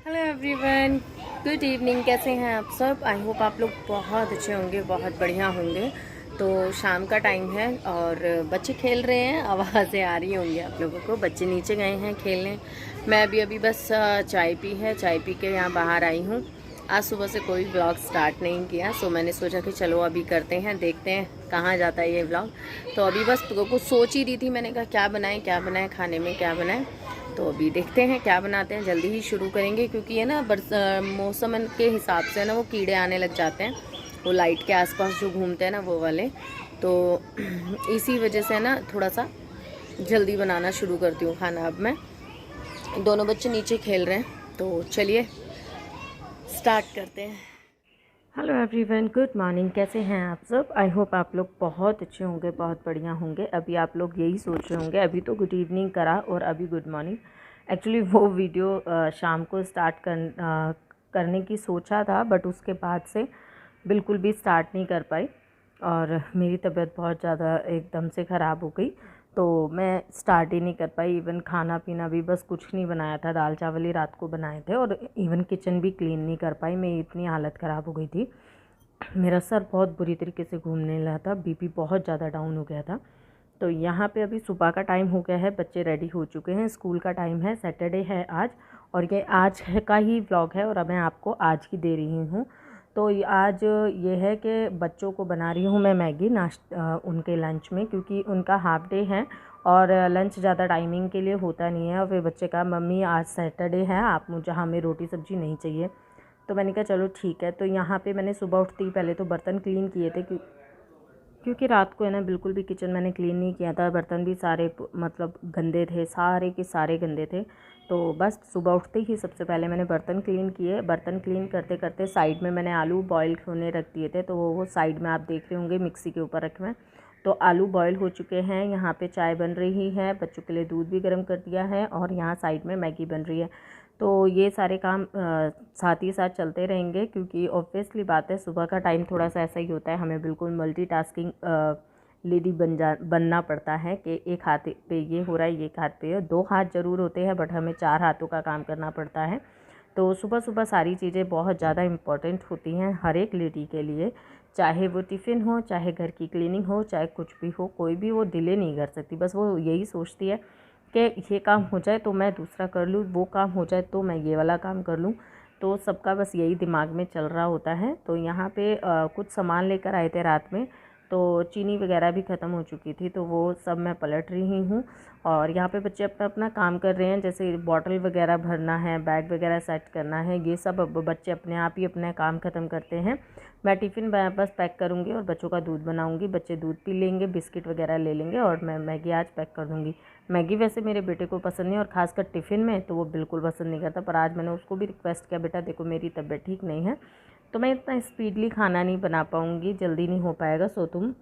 Hello everyone, good evening. कैसे हैं आप सब? आई होप आप लोग बहुत अच्छे होंगे, बहुत बढ़िया होंगे। तो शाम का टाइम है और बच्चे खेल रहे हैं, आवाज़ें आ रही होंगी आप लोगों को। बच्चे नीचे गए हैं खेलने। मैं अभी बस चाय पी है, चाय पी के यहाँ बाहर आई हूँ। आज सुबह से कोई व्लॉग स्टार्ट नहीं किया, सो मैंने सोचा कि चलो अभी करते हैं, देखते हैं कहाँ जाता है ये व्लॉग। तो अभी बस कुछ सोच ही रही थी, मैंने कहा क्या बनाएं खाने में, क्या बनाएं। तो अभी देखते हैं क्या बनाते हैं, जल्दी ही शुरू करेंगे क्योंकि ये ना मौसम के हिसाब से ना वो कीड़े आने लग जाते हैं, वो लाइट के आसपास जो घूमते हैं ना वो वाले। तो इसी वजह से ना थोड़ा सा जल्दी बनाना शुरू करती हूँ खाना। अब मैं दोनों बच्चे नीचे खेल रहे हैं, तो चलिए स्टार्ट करते हैं। Hello everyone, good morning. कैसे हैं आप सब? आई होप आप लोग बहुत अच्छे होंगे, बहुत बढ़िया होंगे। अभी आप लोग यही सोच रहे होंगे, अभी तो गुड इवनिंग करा और अभी गुड मॉर्निंग। एक्चुअली वो वीडियो शाम को करने की सोचा था, बट उसके बाद से बिल्कुल भी स्टार्ट नहीं कर पाई और मेरी तबीयत बहुत ज़्यादा एकदम से ख़राब हो गई, तो मैं स्टार्ट ही नहीं कर पाई। इवन खाना पीना भी बस कुछ नहीं बनाया था, दाल चावल ही रात को बनाए थे और इवन किचन भी क्लीन नहीं कर पाई। मेरी इतनी हालत ख़राब हो गई थी, मेरा सर बहुत बुरी तरीके से घूमने लगा था, बीपी बहुत ज़्यादा डाउन हो गया था। तो यहाँ पे अभी सुबह का टाइम हो गया है, बच्चे रेडी हो चुके हैं, स्कूल का टाइम है, सैटरडे है आज और ये आज का ही व्लॉग है और अब मैं आपको आज की दे रही हूँ। तो आज ये है कि बच्चों को बना रही हूँ मैं मैगी उनके लंच में, क्योंकि उनका हाफ डे है और लंच ज़्यादा टाइमिंग के लिए होता नहीं है। और फिर बच्चे का मम्मी आज सैटरडे है, आप मुझे हमें रोटी सब्ज़ी नहीं चाहिए। तो मैंने कहा चलो ठीक है। तो यहाँ पे मैंने सुबह उठते ही पहले तो बर्तन क्लीन किए थे, क्योंकि रात को है ना बिल्कुल भी किचन मैंने क्लीन नहीं किया था, बर्तन भी सारे मतलब गंदे थे, सारे के सारे गंदे थे। तो बस सुबह उठते ही सबसे पहले मैंने बर्तन क्लीन किए। बर्तन क्लीन करते करते साइड में मैंने आलू बॉईल होने रख दिए थे, तो वो साइड में आप देख रहे होंगे मिक्सी के ऊपर रखे हुए। तो आलू बॉईल हो चुके हैं, यहाँ पे चाय बन रही है, बच्चों के लिए दूध भी गर्म कर दिया है और यहाँ साइड में मैगी बन रही है। तो ये सारे काम साथ ही साथ चलते रहेंगे, क्योंकि ऑब्वियसली बात है सुबह का टाइम थोड़ा सा ऐसा ही होता है, हमें बिल्कुल मल्टीटास्किंग लेडी बनना पड़ता है कि एक हाथ पे ये हो रहा है, एक हाथ पे दो हाथ ज़रूर होते हैं, बट हमें चार हाथों का काम करना पड़ता है। तो सुबह सुबह सारी चीज़ें बहुत ज़्यादा इम्पॉर्टेंट होती हैं हर एक लेडी के लिए, चाहे वो टिफ़िन हो, चाहे घर की क्लीनिंग हो, चाहे कुछ भी हो, कोई भी वो डिले नहीं कर सकती। बस वो यही सोचती है कि ये काम हो जाए तो मैं दूसरा कर लूँ, वो काम हो जाए तो मैं ये वाला काम कर लूँ। तो सबका बस यही दिमाग में चल रहा होता है। तो यहाँ पे कुछ सामान लेकर आए थे रात में, तो चीनी वगैरह भी ख़त्म हो चुकी थी, तो वो सब मैं पलट रही हूँ। और यहाँ पे बच्चे अपना अपना काम कर रहे हैं, जैसे बॉटल वगैरह भरना है, बैग वगैरह सेट करना है, ये सब अब बच्चे अपने आप ही अपना काम ख़त्म करते हैं। मैं टिफ़िन बस पैक करूँगी और बच्चों का दूध बनाऊँगी, बच्चे दूध पी लेंगे, बिस्किट वगैरह ले लेंगे और मैं मैगी आज पैक कर दूँगी। मैगी वैसे मेरे बेटे को पसंद नहीं और ख़ासकर टिफ़िन में तो वो बिल्कुल पसंद नहीं करता, पर आज मैंने उसको भी रिक्वेस्ट किया, बेटा देखो मेरी तबीयत ठीक नहीं है तो मैं इतना स्पीडली खाना नहीं बना पाऊँगी, जल्दी नहीं हो पाएगा, सो तुम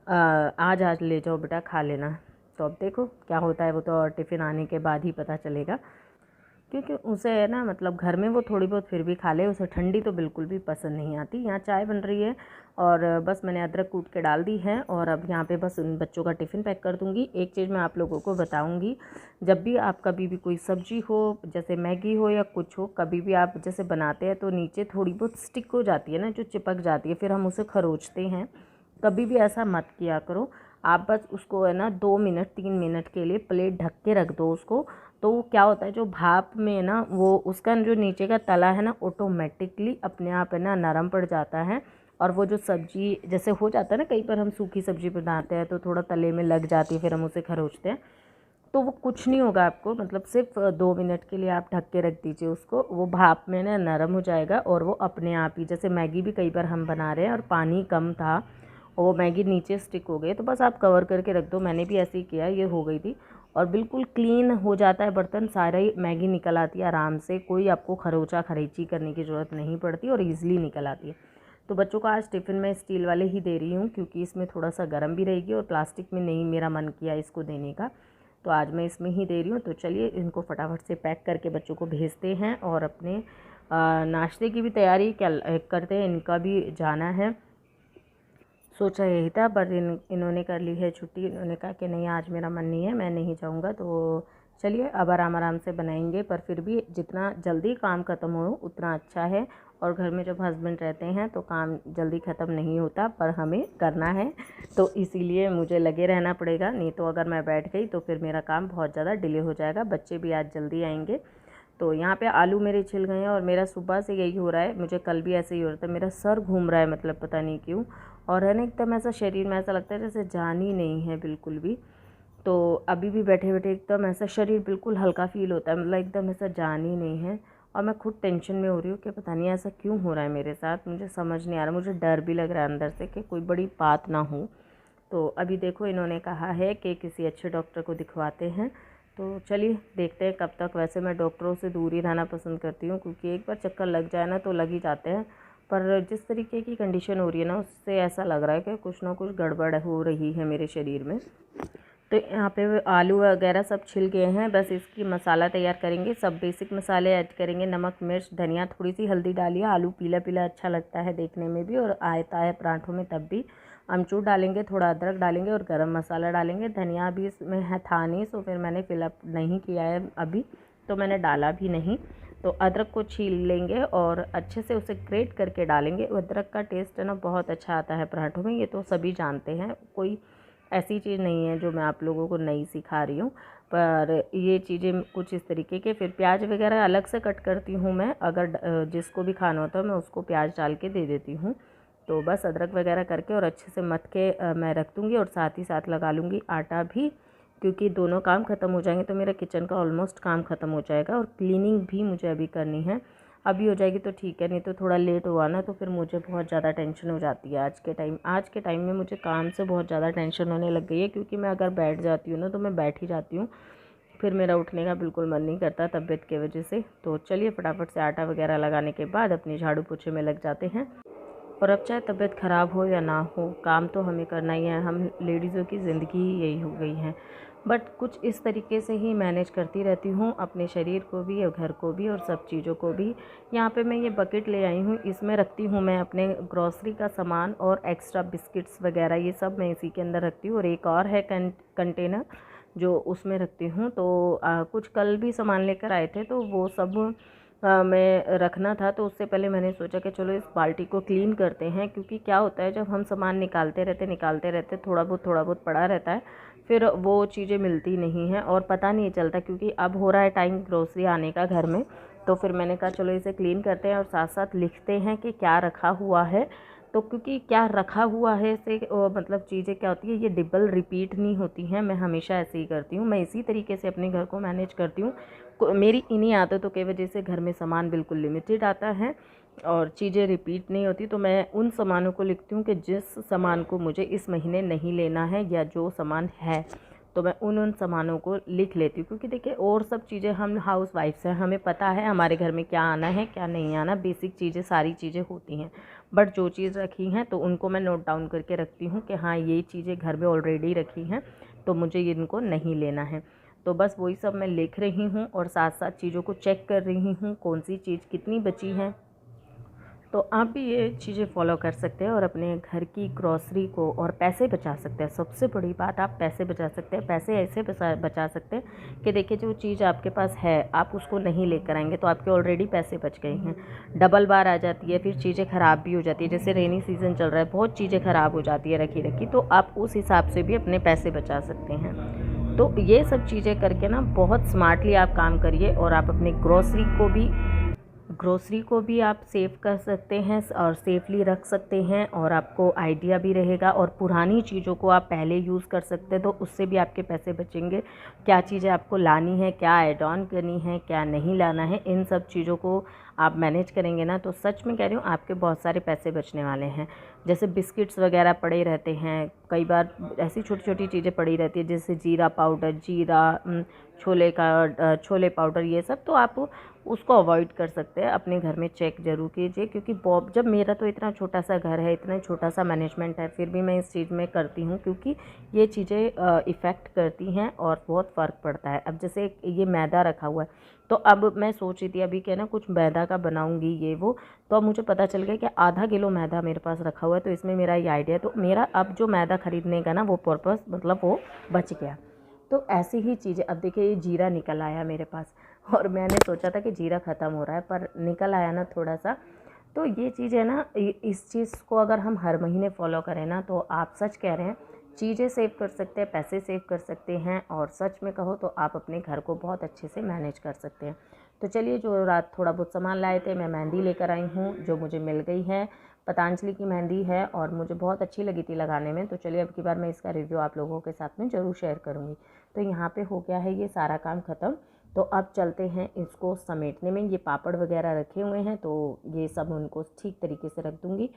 आज ले जाओ बेटा, खा लेना। तो अब देखो क्या होता है, वो तो टिफ़िन आने के बाद ही पता चलेगा, क्योंकि उसे है ना मतलब घर में वो थोड़ी बहुत फिर भी खा ले, उसे ठंडी तो बिल्कुल भी पसंद नहीं आती। यहाँ चाय बन रही है और बस मैंने अदरक कूट के डाल दी है और अब यहाँ पे बस उन बच्चों का टिफ़िन पैक कर दूँगी। एक चीज़ मैं आप लोगों को बताऊँगी, जब भी आप कभी भी कोई सब्ज़ी हो, जैसे मैगी हो या कुछ हो, कभी भी आप जैसे बनाते हैं तो नीचे थोड़ी बहुत स्टिक हो जाती है ना, जो चिपक जाती है, फिर हम उसे खरोचते हैं। कभी भी ऐसा मत किया करो। आप बस उसको है ना 2 मिनट 3 मिनट के लिए प्लेट ढक के रख दो उसको। तो वो क्या होता है, जो भाप में ना वो उसका जो नीचे का तला है ना ऑटोमेटिकली अपने आप है ना नरम पड़ जाता है। और वो जो सब्ज़ी जैसे हो जाता है ना, कई बार हम सूखी सब्ज़ी बनाते हैं तो थोड़ा तले में लग जाती है, फिर हम उसे खरोचते हैं, तो वो कुछ नहीं होगा आपको, मतलब सिर्फ 2 मिनट के लिए आप ढक के रख दीजिए उसको, वो भाप में ना नरम हो जाएगा और वो अपने आप ही, जैसे मैगी भी कई बार हम बना रहे हैं और पानी कम था और वो मैगी नीचे स्टिक हो गई, तो बस आप कवर करके रख दो। मैंने भी ऐसे ही किया, ये हो गई थी और बिल्कुल क्लीन हो जाता है बर्तन, सारा ही मैगी निकल आती है आराम से, कोई आपको खरोचा खरीची करने की ज़रूरत नहीं पड़ती और ईज़िली निकल आती है। तो बच्चों को आज टिफ़िन में स्टील वाले ही दे रही हूँ, क्योंकि इसमें थोड़ा सा गर्म भी रहेगी और प्लास्टिक में नहीं मेरा मन किया इसको देने का, तो आज मैं इसमें ही दे रही हूँ। तो चलिए इनको फटाफट से पैक करके बच्चों को भेजते हैं और अपने नाश्ते की भी तैयारी करते हैं, इनका भी जाना है। सोचा यही था, पर इन्होंने कर ली है छुट्टी, इन्होंने कहा कि नहीं आज मेरा मन नहीं है, मैं नहीं जाऊँगा। तो चलिए अब आराम आराम से बनाएंगे, पर फिर भी जितना जल्दी काम ख़त्म हो उतना अच्छा है। और घर में जब हस्बैंड रहते हैं तो काम जल्दी ख़त्म नहीं होता, पर हमें करना है तो इसीलिए मुझे लगे रहना पड़ेगा, नहीं तो अगर मैं बैठ गई तो फिर मेरा काम बहुत ज़्यादा डिले हो जाएगा। बच्चे भी आज जल्दी आएंगे। तो यहाँ पे आलू मेरे छिल गए हैं और मेरा सुबह से यही हो रहा है, मुझे कल भी ऐसे ही हो रहा था, मेरा सर घूम रहा है, मतलब पता नहीं क्यों। और है ना एकदम ऐसा शरीर में ऐसा लगता है जैसे जान ही नहीं है बिल्कुल भी। तो अभी भी बैठे बैठे एकदम ऐसा शरीर बिल्कुल हल्का फील होता है, मतलब एकदम ऐसा जान ही नहीं है। और मैं खुद टेंशन में हो रही हूँ कि पता नहीं ऐसा क्यों हो रहा है मेरे साथ, मुझे समझ नहीं आ रहा। मुझे डर भी लग रहा है अंदर से कि कोई बड़ी बात ना हो। तो अभी देखो इन्होंने कहा है कि किसी अच्छे डॉक्टर को दिखवाते हैं, तो चलिए देखते हैं कब तक। वैसे मैं डॉक्टरों से दूर ही रहना पसंद करती हूँ, क्योंकि एक बार चक्कर लग जाए ना तो लग ही जाते हैं। पर जिस तरीके की कंडीशन हो रही है ना, उससे ऐसा लग रहा है कि कुछ ना कुछ गड़बड़ हो रही है मेरे शरीर में। तो यहाँ पे आलू वगैरह सब छिल गए हैं, बस इसकी मसाला तैयार करेंगे। सब बेसिक मसाले ऐड करेंगे, नमक, मिर्च, धनिया, थोड़ी सी हल्दी डालिए। आलू पीला पीला अच्छा लगता है देखने में भी, और आता है पराठों में तब भी। अमचूर डालेंगे, थोड़ा अदरक डालेंगे और गरम मसाला डालेंगे। धनिया भी इसमें है था नहीं, तो फिर मैंने फिलअप नहीं किया है अभी, तो मैंने डाला भी नहीं। तो अदरक को छील लेंगे और अच्छे से उसे ग्रेट करके डालेंगे। अदरक का टेस्ट है ना बहुत अच्छा आता है पराठों में, ये तो सभी जानते हैं, कोई ऐसी चीज़ नहीं है जो मैं आप लोगों को नई सिखा रही हूँ। पर ये चीज़ें कुछ इस तरीके के। फिर प्याज वगैरह अलग से कट करती हूँ मैं, अगर जिसको भी खाना होता है मैं उसको प्याज डाल के दे देती हूँ। तो बस अदरक वगैरह करके और अच्छे से मथ के मैं रख दूँगी, और साथ ही साथ लगा लूँगी आटा भी, क्योंकि दोनों काम ख़त्म हो जाएंगे तो मेरा किचन का ऑलमोस्ट काम ख़त्म हो जाएगा। और क्लीनिंग भी मुझे अभी करनी है, अभी हो जाएगी तो ठीक है, नहीं तो थोड़ा लेट हुआ ना तो फिर मुझे बहुत ज़्यादा टेंशन हो जाती है। आज के टाइम में मुझे काम से बहुत ज़्यादा टेंशन होने लग गई है, क्योंकि मैं अगर बैठ जाती हूँ ना तो मैं बैठ ही जाती हूँ, फिर मेरा उठने का बिल्कुल मन नहीं करता तबीयत की वजह से। तो चलिए फटाफट से आटा वगैरह लगाने के बाद अपनी झाड़ू पोछे में लग जाते हैं। और अब चाहे तबीयत ख़राब हो या ना हो, काम तो हमें करना ही है। हम लेडीज़ों की ज़िंदगी ही यही हो गई है। बट कुछ इस तरीके से ही मैनेज करती रहती हूँ, अपने शरीर को भी और घर को भी और सब चीज़ों को भी। यहाँ पे मैं ये बकेट ले आई हूँ, इसमें रखती हूँ मैं अपने ग्रॉसरी का सामान और एक्स्ट्रा बिस्किट्स वगैरह, ये सब मैं इसी के अंदर रखती हूँ। और एक और है कंटेनर जो उसमें रखती हूँ। तो कुछ कल भी सामान लेकर आए थे, तो वो सब मैं रखना था। तो उससे पहले मैंने सोचा कि चलो इस बाल्टी को क्लीन करते हैं, क्योंकि क्या होता है जब हम सामान निकालते रहते थोड़ा बहुत पड़ा रहता है, फिर वो चीज़ें मिलती नहीं हैं और पता नहीं चलता। क्योंकि अब हो रहा है टाइम ग्रोसरी आने का घर में, तो फिर मैंने कहा चलो इसे क्लीन करते हैं और साथ साथ लिखते हैं कि क्या रखा हुआ है। तो क्योंकि क्या रखा हुआ है से मतलब चीज़ें क्या होती है, ये डबल रिपीट नहीं होती हैं। मैं हमेशा ऐसे ही करती हूँ, मैं इसी तरीके से अपने घर को मैनेज करती हूँ। मेरी इन्हीं आदतों की वजह से घर में सामान बिल्कुल लिमिटेड आता है और चीज़ें रिपीट नहीं होती। तो मैं उन सामानों को लिखती हूँ कि जिस सामान को मुझे इस महीने नहीं लेना है, या जो सामान है तो मैं उन सामानों को लिख लेती हूँ। क्योंकि देखिए और सब चीज़ें, हम हाउस वाइफ्स हैं, हमें पता है हमारे घर में क्या आना है क्या नहीं आना, बेसिक चीज़ें सारी चीज़ें होती हैं। बट जो चीज़ रखी हैं तो उनको मैं नोट डाउन करके रखती हूँ कि हाँ ये चीज़ें घर में ऑलरेडी रखी हैं, तो मुझे इनको नहीं लेना है। तो बस वही सब मैं लिख रही हूँ और साथ साथ चीज़ों को चेक कर रही हूँ कौन सी चीज़ कितनी बची है। तो आप भी ये चीज़ें फॉलो कर सकते हैं और अपने घर की ग्रॉसरी को और पैसे बचा सकते हैं। सबसे बड़ी बात, आप पैसे बचा सकते हैं। पैसे ऐसे बचा सकते हैं कि देखिए जो चीज़ आपके पास है आप उसको नहीं लेकर आएंगे तो आपके ऑलरेडी पैसे बच गए हैं। डबल बार आ जाती है, फिर चीज़ें ख़राब भी हो जाती है। जैसे रेनी सीज़न चल रहा है, बहुत चीज़ें ख़राब हो जाती है रखी रखी, तो आप उस हिसाब से भी अपने पैसे बचा सकते हैं। तो ये सब चीज़ें करके ना बहुत स्मार्टली आप काम करिए और आप अपनी ग्रोसरी को भी आप सेव कर सकते हैं और सेफली रख सकते हैं, और आपको आइडिया भी रहेगा। और पुरानी चीज़ों को आप पहले यूज़ कर सकते हैं, तो उससे भी आपके पैसे बचेंगे। क्या चीज़ें आपको लानी है, क्या ऐड ऑन करनी है, क्या नहीं लाना है, इन सब चीज़ों को आप मैनेज करेंगे ना, तो सच में कह रही हूँ आपके बहुत सारे पैसे बचने वाले हैं। जैसे बिस्किट्स वगैरह पड़े रहते हैं, कई बार ऐसी छोटी छोटी चीज़ें पड़ी रहती है, जैसे जीरा पाउडर, छोले पाउडर, ये सब तो आप उसको अवॉइड कर सकते हैं। अपने घर में चेक ज़रूर कीजिए, क्योंकि जब मेरा तो इतना छोटा सा घर है, इतना छोटा सा मैनेजमेंट है, फिर भी मैं इस चीज़ में करती हूँ, क्योंकि ये चीज़ें इफ़ेक्ट करती हैं और बहुत फ़र्क पड़ता है। अब जैसे ये मैदा रखा हुआ है, तो अब मैं सोच रही थी अभी क्या ना कुछ मैदा का बनाऊँगी ये वो, तो अब मुझे पता चल गया कि आधा किलो मैदा मेरे पास रखा हुआ है। तो इसमें मेरा ये आइडिया, तो मेरा अब जो मैदा ख़रीदने का ना वो पर्पस मतलब वो बच गया। तो ऐसी ही चीज़ें, अब देखिए ये जीरा निकल आया मेरे पास, और मैंने सोचा था कि जीरा ख़त्म हो रहा है, पर निकल आया ना थोड़ा सा। तो ये चीज़ है ना, इस चीज़ को अगर हम हर महीने फॉलो करें ना, तो आप सच कह रहे हैं, चीज़ें सेव कर सकते हैं, पैसे सेव कर सकते हैं, और सच में कहो तो आप अपने घर को बहुत अच्छे से मैनेज कर सकते हैं। तो चलिए, जो रात थोड़ा बहुत सामान लाए थे, मैं मेहंदी लेकर आई हूँ जो मुझे मिल गई है, पतंजलि की मेहंदी है और मुझे बहुत अच्छी लगी थी लगाने में। तो चलिए, अब की बार मैं इसका रिव्यू आप लोगों के साथ में ज़रूर शेयर करूँगी। तो यहाँ पे हो गया है ये सारा काम ख़त्म। तो अब चलते हैं इसको समेटने में। ये पापड़ वगैरह रखे हुए हैं, तो ये सब उनको ठीक तरीके से रख दूँगी।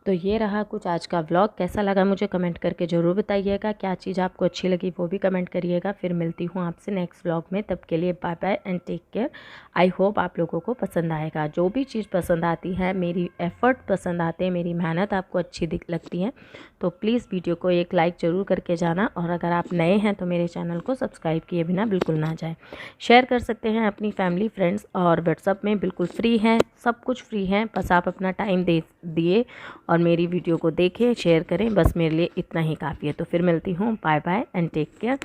तो ये रहा कुछ आज का व्लॉग। कैसा लगा मुझे कमेंट करके ज़रूर बताइएगा। क्या चीज़ आपको अच्छी लगी वो भी कमेंट करिएगा। फिर मिलती हूँ आपसे नेक्स्ट व्लॉग में। तब के लिए bye bye and take care. I hope आप लोगों को पसंद आएगा। जो भी चीज़ पसंद आती है, मेरी एफ़र्ट पसंद आते हैं, मेरी मेहनत आपको अच्छी लगती है, तो प्लीज़ वीडियो को एक लाइक ज़रूर करके जाना। और अगर आप नए हैं तो मेरे चैनल को सब्सक्राइब किए बिना बिल्कुल ना जाएँ। शेयर कर सकते हैं अपनी फैमिली, फ्रेंड्स, और व्हाट्सअप में बिल्कुल फ्री है, सब कुछ फ्री है। बस आप अपना टाइम दिए और मेरी वीडियो को देखें, शेयर करें, बस मेरे लिए इतना ही काफ़ी है। तो फिर मिलती हूँ। Bye bye and take care.